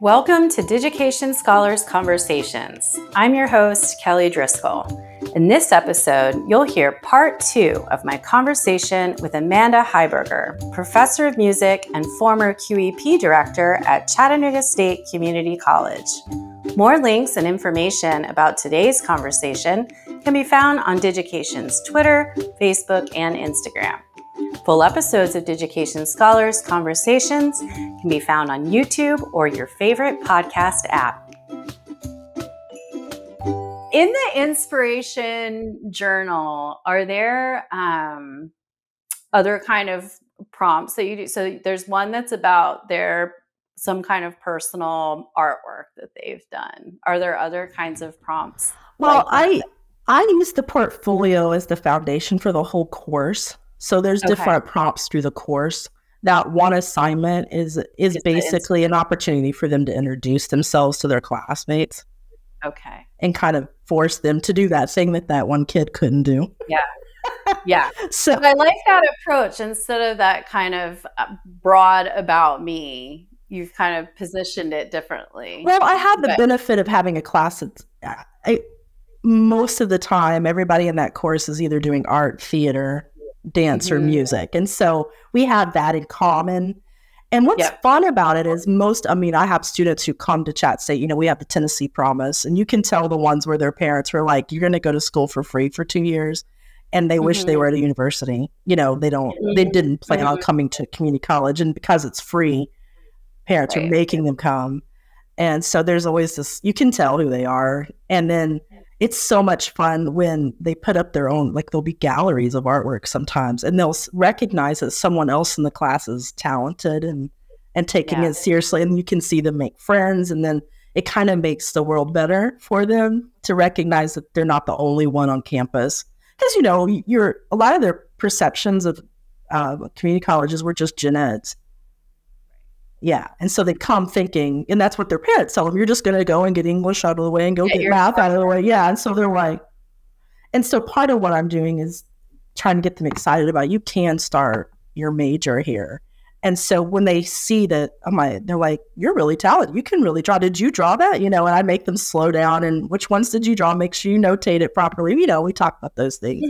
Welcome to Digication Scholars Conversations. I'm your host, Kelly Driscoll. In this episode, you'll hear part 2 of my conversation with Amanda Hyberger, Professor of Music and former QEP Director at Chattanooga State Community College. More links and information about today's conversation can be found on Digication's Twitter, Facebook, and Instagram. Full episodes of Digication Scholars Conversations can be found on YouTube or your favorite podcast app. In the inspiration journal, are there other kind of prompts that you do? So there's one that's about some kind of personal artwork that they've done. Are there other kinds of prompts? Well, I use the portfolio as the foundation for the whole course. So there's different prompts through the course. That one assignment is basically an opportunity for them to introduce themselves to their classmates. Okay. And kind of force them to do that thing that one kid couldn't do. Yeah. Yeah. So I like that approach. Instead of that kind of broad about me, you've kind of positioned it differently. Well, I have the benefit of having a class that's, most of the time, everybody in that course is either doing art, theater, dance, or music. And so we have that in common. And what's fun about it is I have students who come to Chat State, we have the Tennessee Promise, and you can tell the ones where their parents were like, you're going to go to school for free for 2 years. And they wish they were at a university. They didn't plan on coming to community college. And because it's free, parents are making them come. And so there's always this, you can tell who they are. And then it's so much fun when they put up their own, there'll be galleries of artwork sometimes, and they'll recognize that someone else in the class is talented and taking it seriously. And you can see them make friends. And then it kind of makes the world better for them to recognize that they're not the only one on campus. Because, a lot of their perceptions of community colleges were just gen eds. Yeah. And so they come thinking, and that's what their parents tell them, you're just going to go and get English out of the way and go get math out of the way. Yeah. And so they're like, and so part of what I'm doing is trying to get them excited about, you can start your major here. And so when they see that, they're like, you're really talented. You can really draw. Did you draw that? And I make them slow down. And which ones did you draw? Make sure you notate it properly. We talk about those things.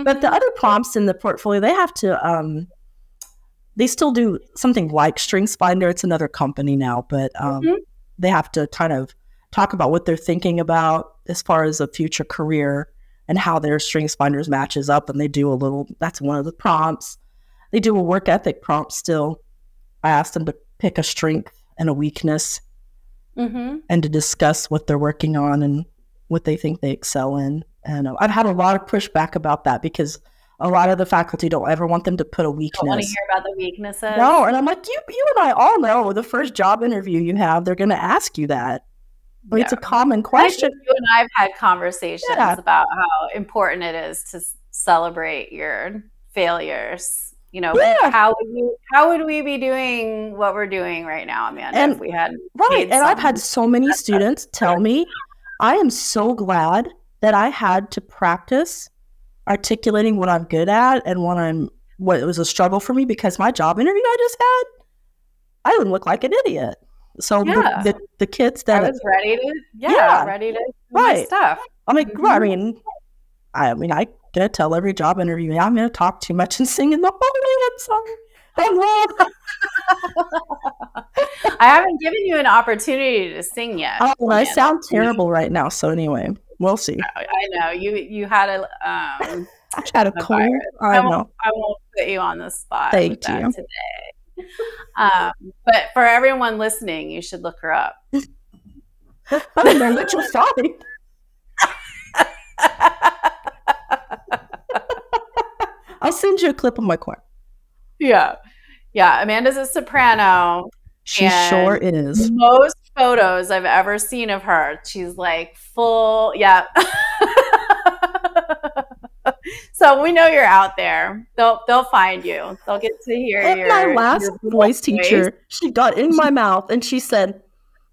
But the other prompts in the portfolio, they have to, they still do something like StrengthsFinder. It's another company now, but they have to kind of talk about what they're thinking about as far as a future career and how their StrengthsFinders matches up. And they do that's one of the prompts. They do a work ethic prompt still. I asked them to pick a strength and a weakness and to discuss what they're working on and what they think they excel in. And I've had a lot of pushback about that because a lot of the faculty don't ever want them to put a weakness. Don't want to hear about the weaknesses? No, and I'm like, you and I all know the first job interview you have, they're going to ask you that. It's a common question. I think you and I have had conversations about how important it is to celebrate your failures. How would we be doing what we're doing right now, Amanda, if we had and I've had so many students tell me, I am so glad that I had to practice articulating what I'm good at and what it was a struggle for me, because my job interview I just had, I would look like an idiot. So the kids that I was ready to do my stuff. I'm like, I gonna tell every job interview, I'm gonna talk too much and sing in the whole I'm sorry. I haven't given you an opportunity to sing yet. Oh, I sound terrible right now. So anyway, we'll see. I know you had a I had a cold. I won't put you on the spot. Thank you today. But for everyone listening, you should look her up. I don't know what you're sorry. I'll send you a clip of my choir. Yeah. Amanda's a soprano. She sure is. Most photos I've ever seen of her, she's like full. Yeah. So we know you're out there. They'll find you. They'll get to hear my last voice teacher, she got in my mouth and she said,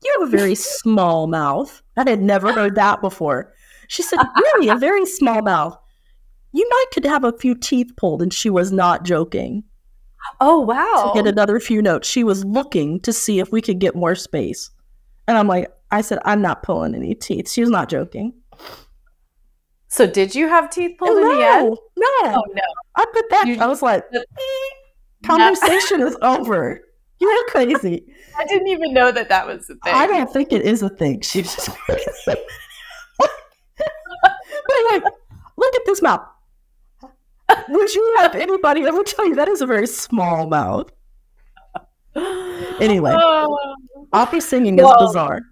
you have a very small mouth. I had never heard that before. She said, really, a very small mouth. You could have a few teeth pulled. And she was not joking. Oh, wow. To get another few notes. She was looking to see if we could get more space. And I'm like, I said, I'm not pulling any teeth. She was not joking. So did you have teeth pulled in the end? No. Oh, no. I put that, I was like, conversation is over. You're crazy. I didn't even know that that was a thing. I don't think it is a thing. She was just like, look at this mouth. Would you have anybody ever tell you that is a very small mouth? Anyway, opera singing is bizarre.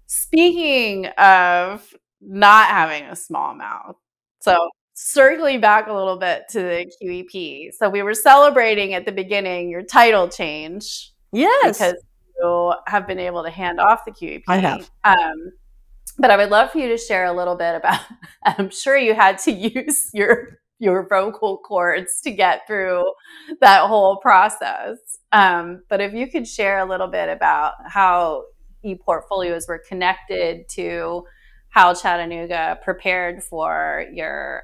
Speaking of not having a small mouth, so circling back a little bit to the QEP. So we were celebrating at the beginning your title change. Yes. Because you have been able to hand off the QEP. I have. But I would love for you to share a little bit about, I'm sure you had to use your vocal cords to get through that whole process. But if you could share a little bit about how ePortfolios were connected to how Chattanooga prepared for your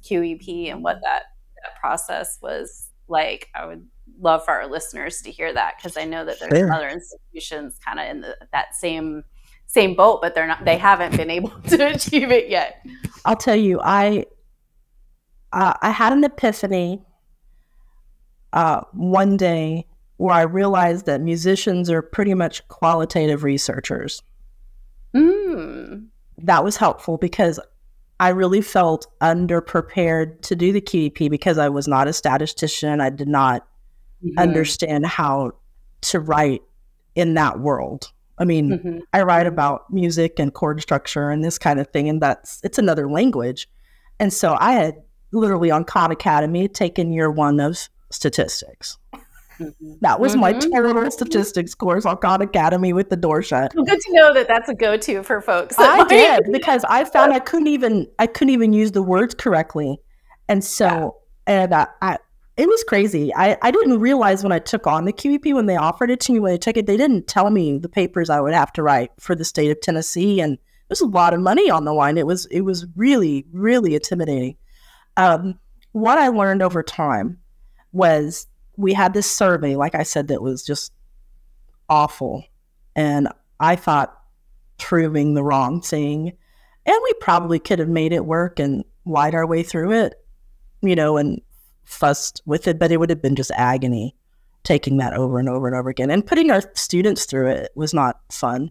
QEP and what that process was like, I would love for our listeners to hear that, because I know that there's other institutions kind of in that same boat, but they haven't been able to achieve it yet. I'll tell you, I had an epiphany one day where I realized that musicians are pretty much qualitative researchers. That was helpful because I really felt underprepared to do the QEP because I was not a statistician. I did not understand how to write in that world. I mean, I write about music and chord structure and this kind of thing, and it's another language. And so I had literally on Khan Academy taken year one of statistics. That was my terrible statistics course on Khan Academy with the door shut. Well, good to know that that's a go-to for folks. I did, because I found I couldn't even use the words correctly. And so, it was crazy. I didn't realize when I took on the QEP, when they offered it to me, when I took it, they didn't tell me the papers I would have to write for the state of Tennessee. And there's a lot of money on the line. It was really, really intimidating. What I learned over time was we had this survey, like I said, that was just awful. And I thought proving the wrong thing. And we probably could have made it work and lied our way through it, and fussed with it, but it would have been just agony taking that over and over and over again. And putting our students through it was not fun.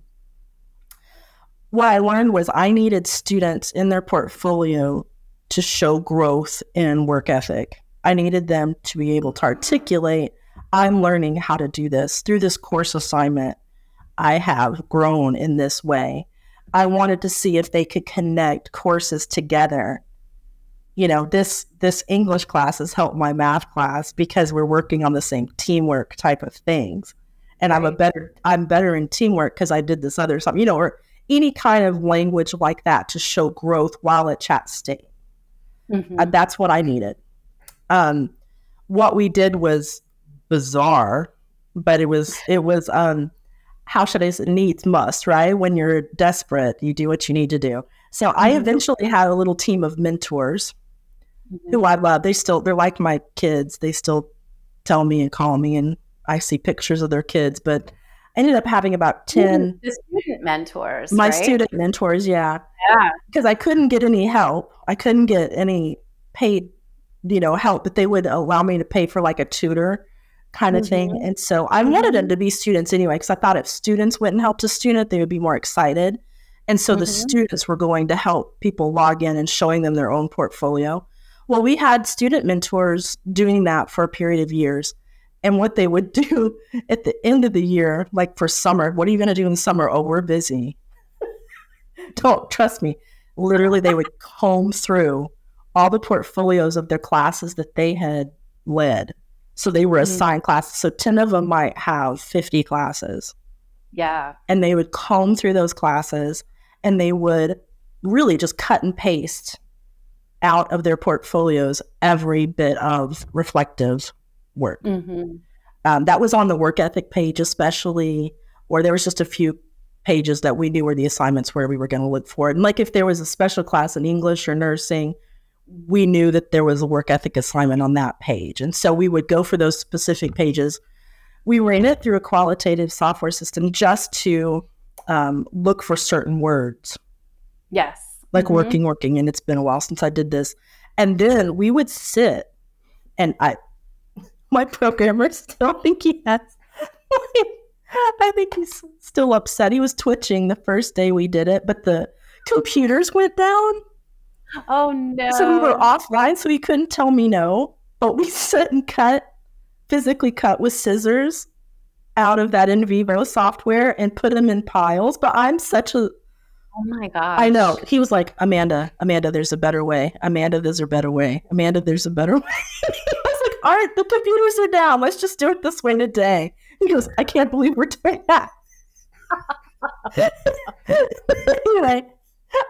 What I learned was I needed students in their portfolio to show growth in work ethic. I needed them to be able to articulate, I'm learning how to do this. Through this course assignment, I have grown in this way. I wanted to see if they could connect courses together. This English class has helped my math class because we're working on the same teamwork type of things. And right. I'm better in teamwork because I did this other something, or any kind of language like that to show growth while at Chat State. That's what I needed. What we did was bizarre, but it was how should I say, needs must, right? When you're desperate, you do what you need to do. So I eventually had a little team of mentors who I love. They're like my kids. They still tell me and call me, and I see pictures of their kids, but I ended up having about 10. The student mentors, my right? Student mentors, yeah. Because I couldn't get any help. I couldn't get any paid help, but they would allow me to pay for like a tutor kind of thing. And so I wanted them to be students anyway, because I thought if students went and helped a student, they would be more excited. And so the students were going to help people log in and showing them their own portfolio. Well, we had student mentors doing that for a period of years. And what they would do at the end of the year, like for summer, what are you going to do in the summer? Oh, we're busy. Don't trust me. Literally, they would comb through all the portfolios of their classes that they had led. So they were assigned classes. So 10 of them might have 50 classes. Yeah. And they would comb through those classes, and they would really just cut and paste out of their portfolios every bit of reflective work. That was on the work ethic page, especially, or there was just a few pages that we knew were the assignments where we were going to look for it. And like if there was a special class in English or nursing, we knew that there was a work ethic assignment on that page. And so we would go for those specific pages. we ran it through a qualitative software system just to look for certain words. Yes. Like working, and it's been a while since I did this. And then we would sit, and my programmer still think he has, I think he's still upset. He was twitching the first day we did it, but the computers went down. Oh, no. So we were offline, so he couldn't tell me no. But we sit and physically cut with scissors out of that in vivo software and put them in piles. But I'm such a... Oh, my gosh. I know. He was like, Amanda, there's a better way. Amanda, there's a better way. Amanda, there's a better way. I was like, all right, the computers are down. Let's just do it this way today. He goes, I can't believe we're doing that. Anyway,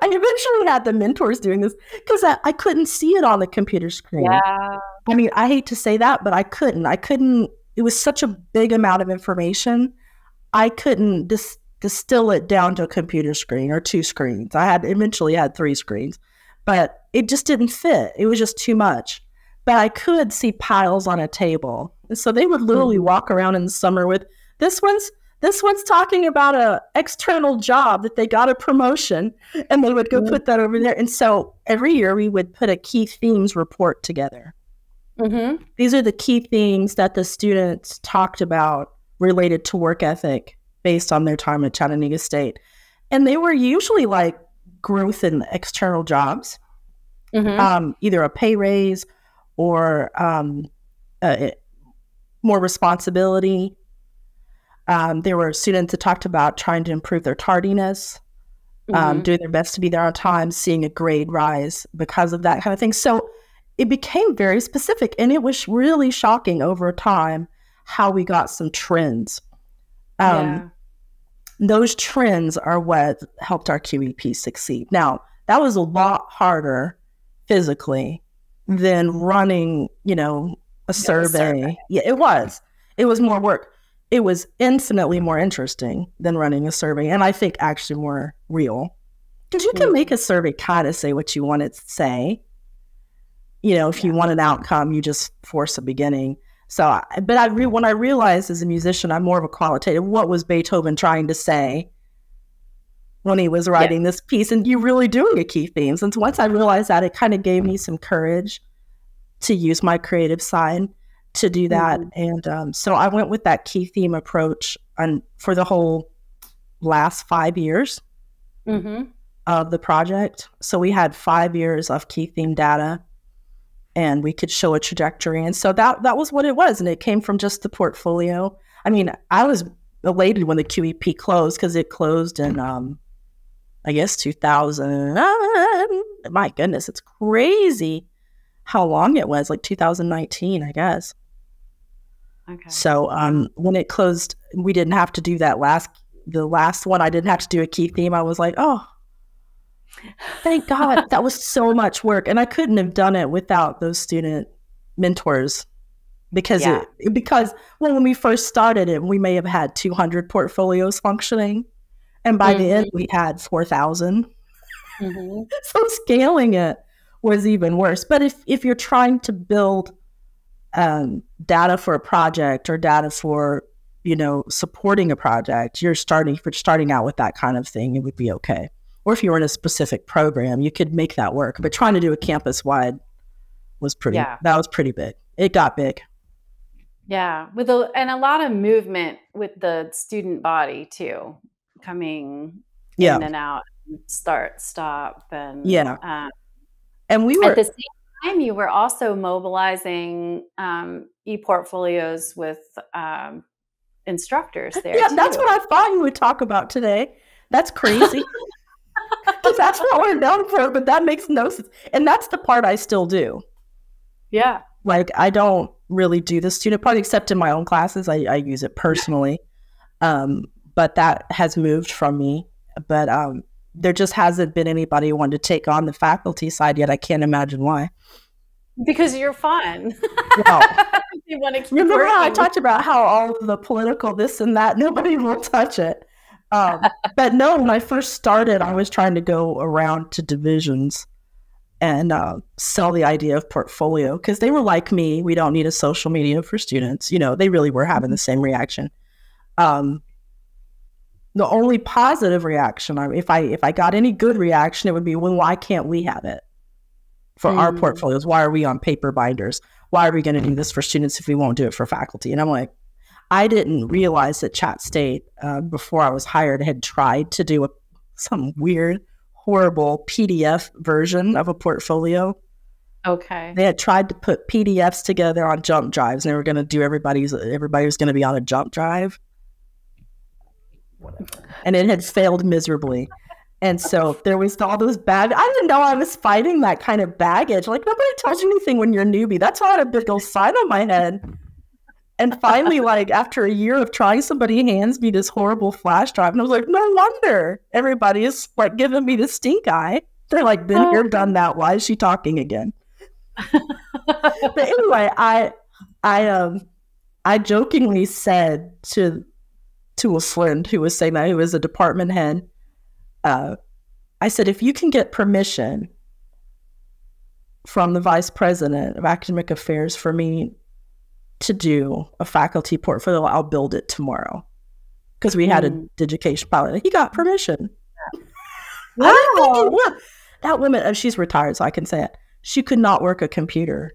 I eventually had the mentors doing this because I couldn't see it on the computer screen. Yeah. I mean, I hate to say that, but I couldn't. It was such a big amount of information. I couldn't distill it down to a computer screen or 2 screens. I eventually had 3 screens, but it just didn't fit. It was just too much. But I could see piles on a table. And so they would literally walk around in the summer with, this one's talking about a external job that they got a promotion, and they would go put that over there. And so every year we would put a key themes report together. These are the key things that the students talked about related to work ethic based on their time at Chattanooga State. And they were usually like growth in external jobs, either a pay raise or more responsibility. There were students that talked about trying to improve their tardiness, doing their best to be there on time, seeing a grade rise because of that kind of thing. So it became very specific, and it was really shocking over time how we got some trends. Those trends are what helped our QEP succeed. Now, that was a lot harder physically than running, a survey. Yeah, it was. It was more work. It was infinitely more interesting than running a survey, and I think actually more real. Because you can make a survey kind of say what you want it to say. If you want an outcome, you just force a beginning. So, but when I realized as a musician, I'm more of a qualitative. What was Beethoven trying to say when he was writing this piece? And you really doing a key themes. And so once I realized that, it kind of gave me some courage to use my creative side to do that. And so I went with that key theme approach for the whole last 5 years of the project. So we had 5 years of key theme data, and we could show a trajectory. And so that was what it was. And it came from just the portfolio. I mean, I was elated when the QEP closed because it closed in, I guess, 2000. My goodness, it's crazy how long it was, like 2019, I guess. Okay. So when it closed, we didn't have to do the last one. I didn't have to do a key theme. I was like, oh, thank God. That was so much work. And I couldn't have done it without those student mentors because when we first started it, we may have had 200 portfolios functioning. And by the end, we had 4,000. So scaling it was even worse. But if you're trying to build data for a project or data for, supporting a project, you're starting out with that kind of thing, it would be okay. Or if you were in a specific program, you could make that work. But trying to do a campus-wide was that was pretty big. It got big. Yeah, and a lot of movement with the student body too, coming in and out, start, stop, and and we were at the same time. You were also mobilizing ePortfolios with instructors there. Yeah, too. That's what I thought you would talk about today. That's crazy. That's what we're known for, but that makes no sense. And that's the part I still do. Yeah. Like, I don't really do the student part, except in my own classes. I use it personally. But that has moved from me. But there just hasn't been anybody who wanted to take on the faculty side yet. I can't imagine why. Because you're fun. Well, you want to keep remember working. how I talked about how all of the political this and that, nobody will touch it. But no, when I first started, I was trying to go around to divisions and sell the idea of portfolio, because they were like me. We don't need a social media for students. They really were having the same reaction. The only positive reaction, if I got any good reaction, it would be, well, why can't we have it for our portfolios? Why are we on paper binders? Why are we going to do this for students if we won't do it for faculty? And I'm like, I didn't realize that Chat State, before I was hired, had tried to do some weird, horrible PDF version of a portfolio. Okay. They had tried to put PDFs together on jump drives, and they were going to do everybody was going to be on a jump drive. And it had failed miserably. And so there was all those I didn't know I was fighting that kind of baggage. Like, nobody tells you anything when you're a newbie. That's why I had a big old sign on my head. And finally, like, after a year of trying, somebody hands me this horrible flash drive. And I was like, no wonder everybody is like giving me the stink eye. They're like, been here, done that. Why is she talking again? But anyway, I jokingly said to a friend who was saying that, who was a department head, I said, if you can get permission from the vice president of academic affairs for me to do a faculty portfolio, I'll build it tomorrow. Because we had a Digication pilot. He got permission. Wow. That woman, she's retired, so I can say it. She could not work a computer.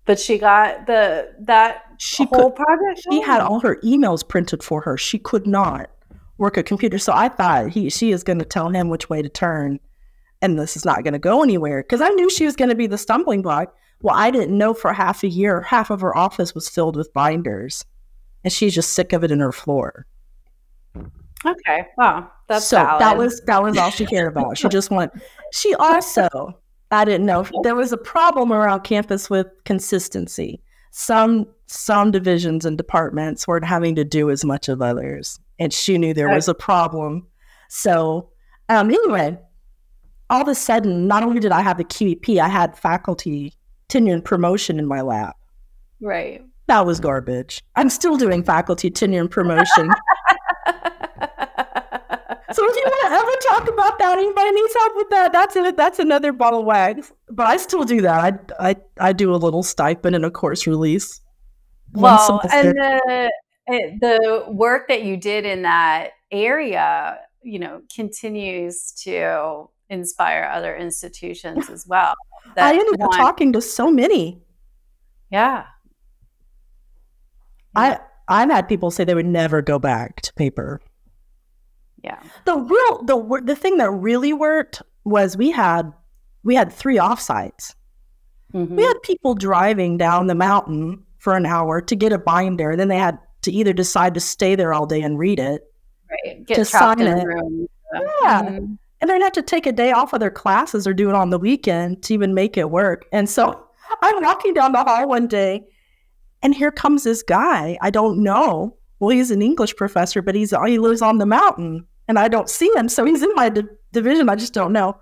But she got that whole project? She had all her emails printed for her. She could not work a computer. So I thought she is going to tell him which way to turn, and this is not going to go anywhere, because I knew she was going to be the stumbling block. Well, I didn't know for half a year, half of her office was filled with binders, and she's just sick of it in her floor. Okay. Wow. That's so valid. that was all she cared about. She also, I didn't know, there was a problem around campus with consistency. Some divisions and departments weren't having to do as much as others, and she knew there was a problem. So anyway, all of a sudden, not only did I have the QEP, I had faculty tenure and promotion in my lap. Right. That was garbage. I'm still doing faculty tenure and promotion. So if you want to ever talk about that, anybody needs help with that, that's another bottle of wax. But I still do that. I do a little stipend and a course release. Well, and the work that you did in that area, continues to inspire other institutions as well. I ended up talking to so many. Yeah. I've had people say they would never go back to paper. Yeah. The thing that really worked was we had 3 offsites. Mm-hmm. We had people driving down the mountain for an hour to get a binder, and then they had to either decide to stay there all day and read it, right? Get trapped in a room. Yeah. Mm-hmm. And they'd have to take a day off of their classes or do it on the weekend to even make it work. And so I'm walking down the hall one day, and here comes this guy I don't know. Well, he's an English professor, but he lives on the mountain, and I don't see him. So he's in my division. I just don't know.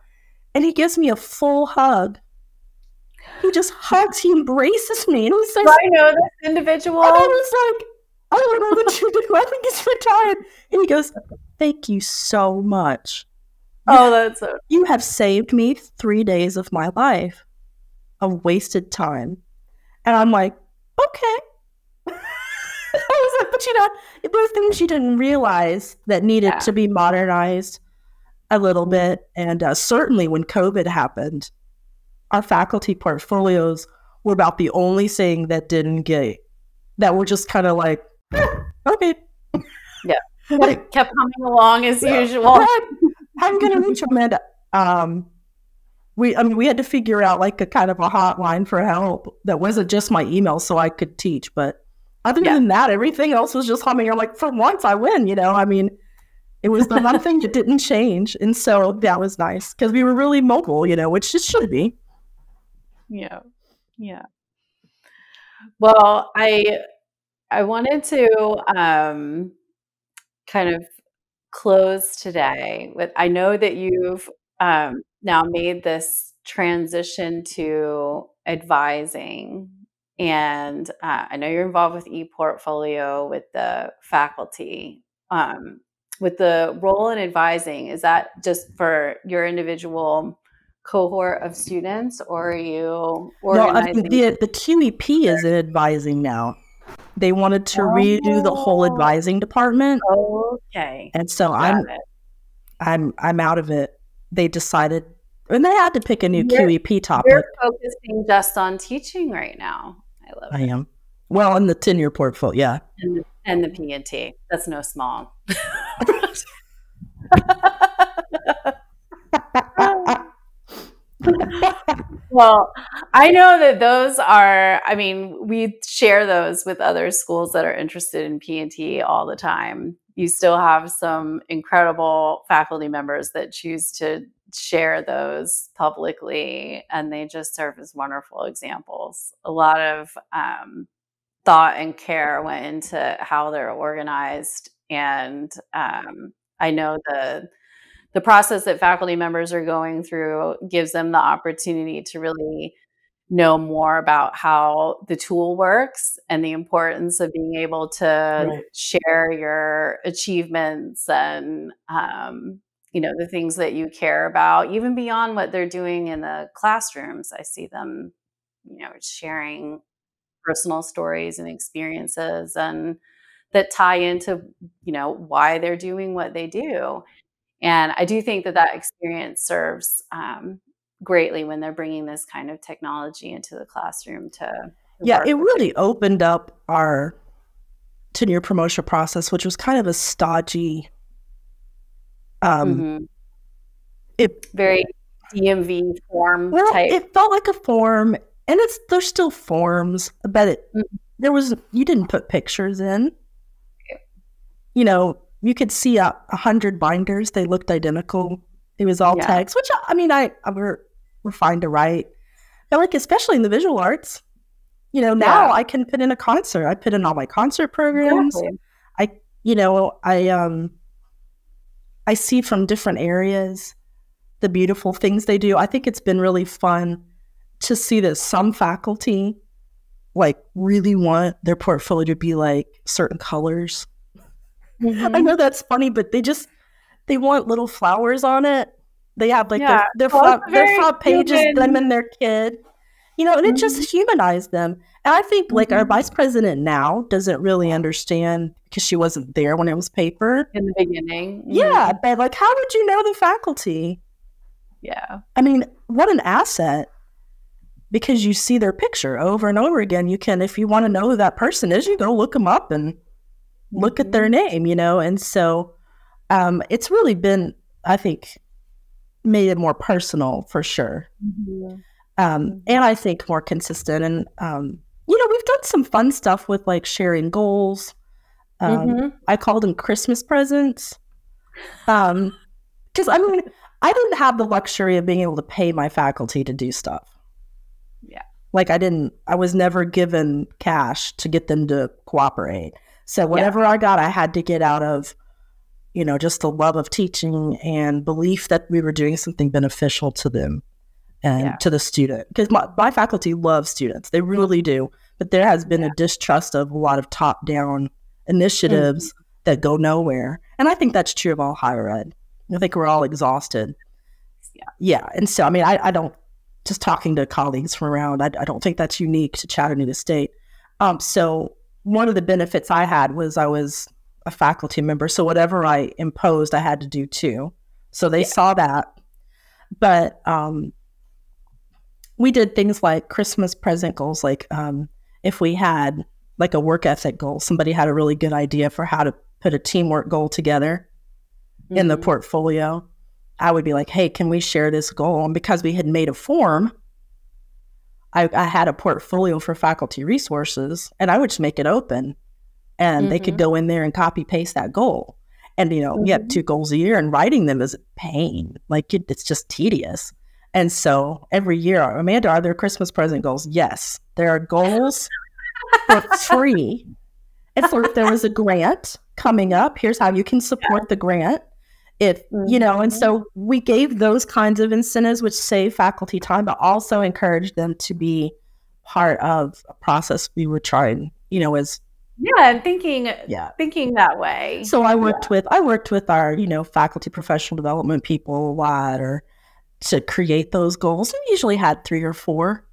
And he gives me a full hug. He just hugs. He embraces me. And he says, I know this individual. And I was like, I don't know what you do. I think he's retired. And he goes, thank you so much. That's so. You have saved me 3 days of my life of wasted time. And I'm like, okay. I was like, but there were things you didn't realize that needed to be modernized a little bit. And certainly when COVID happened, our faculty portfolios were about the only thing that were just kind of like, okay. Yeah. Kept coming along as usual. I'm going to reach Amanda. We had to figure out like a kind of a hotline for help that wasn't just my email so I could teach. But other than that, everything else was just humming. I'm like, for once I win, I mean, it was the one thing that didn't change. And so that was nice because we were really mobile, which it should be. Yeah. Yeah. Well, I wanted to kind of close today with, I know that you've now made this transition to advising, and I know you're involved with ePortfolio with the faculty. With the role in advising, is that just for your individual cohort of students, or are you No, I organizing? mean, the QEP is in advising now. They wanted to redo the whole advising department. Okay. And so Got it. I'm out of it. They decided, and they had to pick a new QEP topic. You're focusing just on teaching right now. I love it. I am. Well, in the 10-year portfolio, yeah. And the P&T. That's no small. Well, I know that those are, I mean, we share those with other schools that are interested in P&T all the time. You still have some incredible faculty members that choose to share those publicly, and they just serve as wonderful examples. A lot of thought and care went into how they're organized, and I know the process that faculty members are going through gives them the opportunity to really know more about how the tool works and the importance of being able to share your achievements and the things that you care about, even beyond what they're doing in the classrooms. I see them, sharing personal stories and experiences and that tie into, why they're doing what they do. And I do think that experience serves greatly when they're bringing this kind of technology into the classroom it really opened up our tenure promotion process, which was kind of a stodgy, very DMV form type. It felt like a form, and there's still forms, but you didn't put pictures in. You could see 100 binders. They looked identical. It was all text, which I mean, we're fine to write. But especially in the visual arts, now I can put in a concert. I put in all my concert programs. Exactly. I see from different areas the beautiful things they do. I think it's been really fun to see that some faculty really want their portfolio to be certain colors. Mm-hmm. I know that's funny, but they want little flowers on it. They have their front pages, them and their kid, and it just humanized them. And I think our vice president now doesn't really understand because she wasn't there when it was paper. In the beginning. Mm-hmm. Yeah, but how would you know the faculty? Yeah. I mean, what an asset. Because you see their picture over and over again. You can, if you want to know who that person is, you go look them up and look at their name, and so it's really been, I think, made it more personal for sure. And I think more consistent. And we've done some fun stuff with sharing goals. I called them Christmas presents, because I didn't have the luxury of being able to pay my faculty to do stuff. I was never given cash to get them to cooperate. So whatever I got, I had to get out of, just the love of teaching and belief that we were doing something beneficial to them and to the student. Because my faculty love students. They really do. But there has been a distrust of a lot of top-down initiatives that go nowhere. And I think that's true of all higher ed. I think we're all exhausted. Yeah. And so, I don't, just talking to colleagues from around, I don't think that's unique to Chattanooga State. So one of the benefits I had was I was a faculty member. So whatever I imposed, I had to do too. So they saw that. But we did things like Christmas present goals. If we had a work ethic goal, somebody had a really good idea for how to put a teamwork goal together in the portfolio, I would be like, hey, can we share this goal? And because we had made a form, I had a portfolio for faculty resources, and I would just make it open, and they could go in there and copy paste that goal. And, we have 2 goals a year, and writing them is a pain. It's just tedious. And so every year, Amanda, are there Christmas present goals? Yes, there are goals for free. It's if there was a grant coming up, here's how you can support the grant. And so we gave those kinds of incentives, which save faculty time, but also encouraged them to be part of a process we were trying, as and thinking that way. So I worked with our, faculty professional development people a lot, or to create those goals. We usually had 3 or 4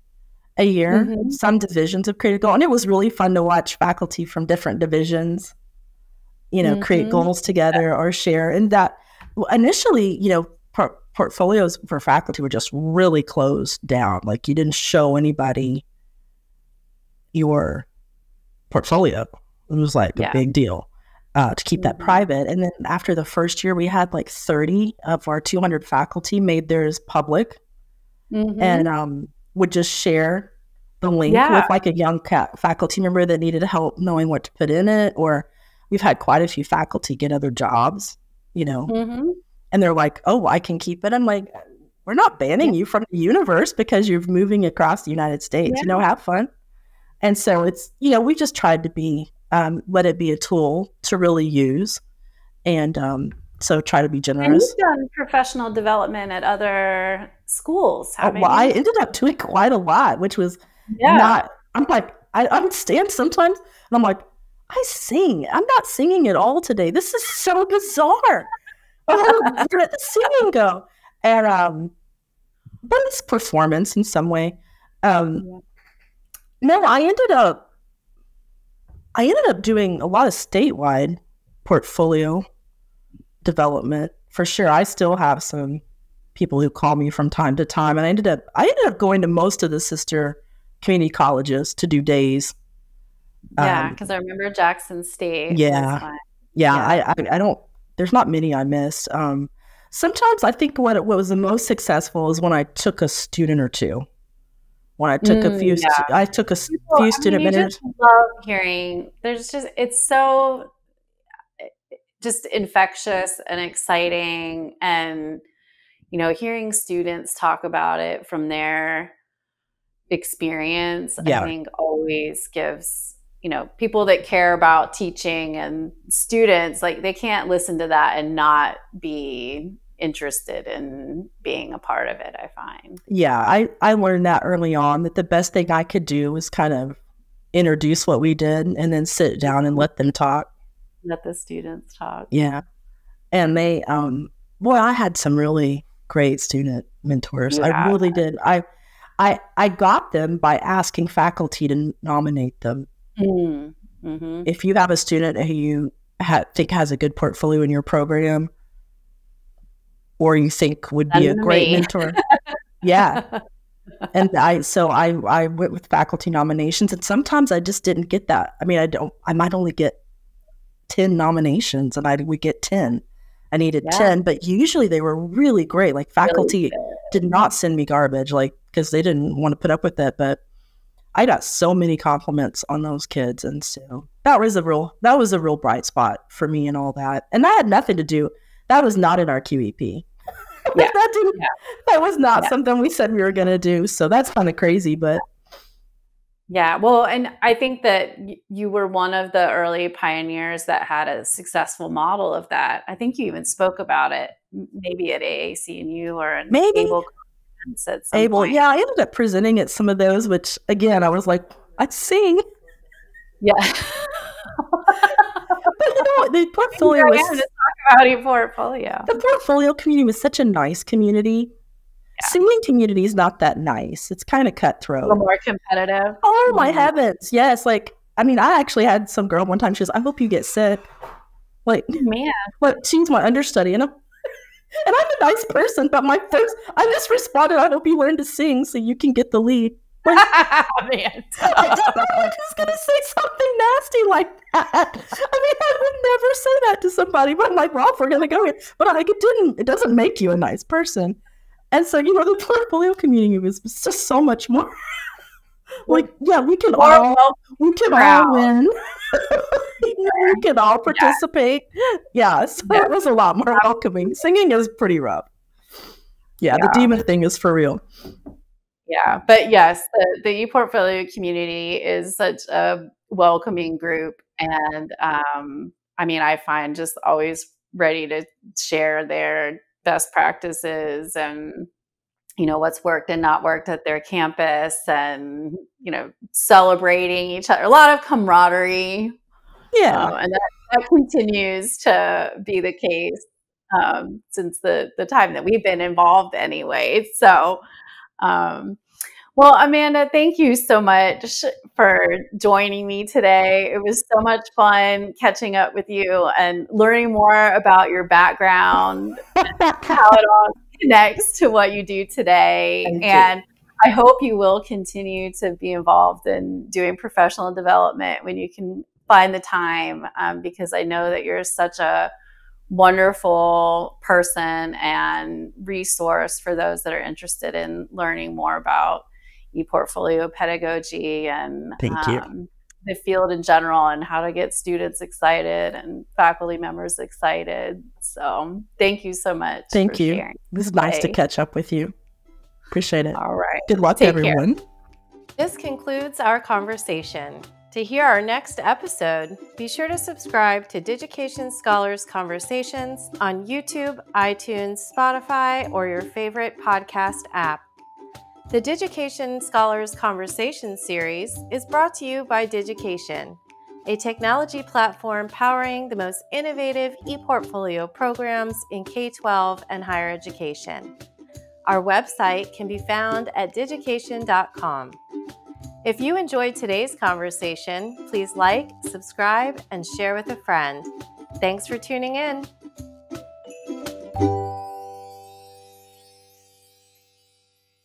a year. Mm-hmm. Some divisions have created goals, and it was really fun to watch faculty from different divisions, create goals together or share. And that initially, portfolios for faculty were just really closed down. Like you didn't show anybody your portfolio. It was like a big deal to keep that private. And then after the first year, we had like 30 of our 200 faculty made theirs public and would just share the link with like a young faculty member that needed help knowing what to put in it. Or we've had quite a few faculty get other jobs, and they're like, oh, I can keep it. I'm like, we're not banning you from the universe because you're moving across the United States. Have fun. And so it's, we just tried to be, let it be a tool to really use. And so try to be generous. And you've done professional development at other schools, haven't you? I ended up doing quite a lot, which was not, I'm like, I understand sometimes. And I'm like, I sing. I'm not singing at all today. This is so bizarre. Where did the singing go? And but it's performance in some way. No, I ended up doing a lot of statewide portfolio development for sure. I still have some people who call me from time to time, and I ended up going to most of the sister community colleges to do days. Yeah, because I remember Jackson State. I don't. There's not many I missed. Sometimes I think what was the most successful is when I took a student or two. When I took a few, I took a few student minutes. I love hearing. It's so just infectious and exciting, and hearing students talk about it from their experience. I think always gives people that care about teaching and students, like they can't listen to that and not be interested in being a part of it, I find. Yeah, I learned that early on, that the best thing I could do was kind of introduce what we did and then sit down and let them talk. Let the students talk. Yeah. And they, I had some really great student mentors. I really did. I got them by asking faculty to nominate them. Mm-hmm. If you have a student who you think has a good portfolio in your program, or you think would be a great mentor, and I went with faculty nominations, and sometimes I just didn't get that. I mean, I might only get 10 nominations, and I would get 10. I needed 10, but usually they were really great. Like faculty did not send me garbage, like because they didn't want to put up with it, but I got so many compliments on those kids, and so that was a real bright spot for me and all that. And that had nothing to do. That was not in our QEP. That was not something we said we were going to do. So that's kind of crazy, but well, and I think that you were one of the early pioneers that had a successful model of that. I think you even spoke about it, maybe at AAC&U or an Able conference at some point. Yeah, I ended up presenting at some of those, which again, I was like, I sing. Yeah. But the portfolio was to talk about ePortfolio. The portfolio community was such a nice community. Yeah. Singing community is not that nice. It's kind of cutthroat. A little more competitive. Oh my heavens. Yes. Like, I mean, I actually had some girl one time, she goes, I hope you get sick. Like, man. Like, she's my understudy. And I'm a nice person, but I just responded, I hope you learn to sing so you can get the lead. Like, man. I didn't know I was going to say something nasty like that. I mean, I would never say that to somebody, but I'm like, well, if we're going to go here. But like, it doesn't make you a nice person. And so, the portfolio community was just so much more like, we can all win. We can all participate. Yeah, so it was a lot more welcoming. Singing is pretty rough. Yeah, the demon thing is for real. Yeah, but yes, the ePortfolio community is such a welcoming group. And I mean, I find just always ready to share their best practices and what's worked and not worked at their campus, and celebrating each other. A lot of camaraderie, and that continues to be the case since the time that we've been involved anyway. So, well, Amanda, thank you so much for joining me today. It was so much fun catching up with you and learning more about your background, how it all connects to what you do today. And I hope you will continue to be involved in doing professional development when you can find the time, because I know that you're such a wonderful person and resource for those that are interested in learning more about ePortfolio pedagogy and the field in general, and how to get students excited and faculty members excited. So thank you so much. Thank you. Sharing. It was nice to catch up with you. Appreciate it. All right. Good luck, everyone. This concludes our conversation. To hear our next episode, be sure to subscribe to Digication Scholars Conversations on YouTube, iTunes, Spotify, or your favorite podcast app. The Digication Scholars Conversation series is brought to you by Digication, a technology platform powering the most innovative ePortfolio programs in K-12 and higher education. Our website can be found at digication.com. If you enjoyed today's conversation, please like, subscribe, and share with a friend. Thanks for tuning in.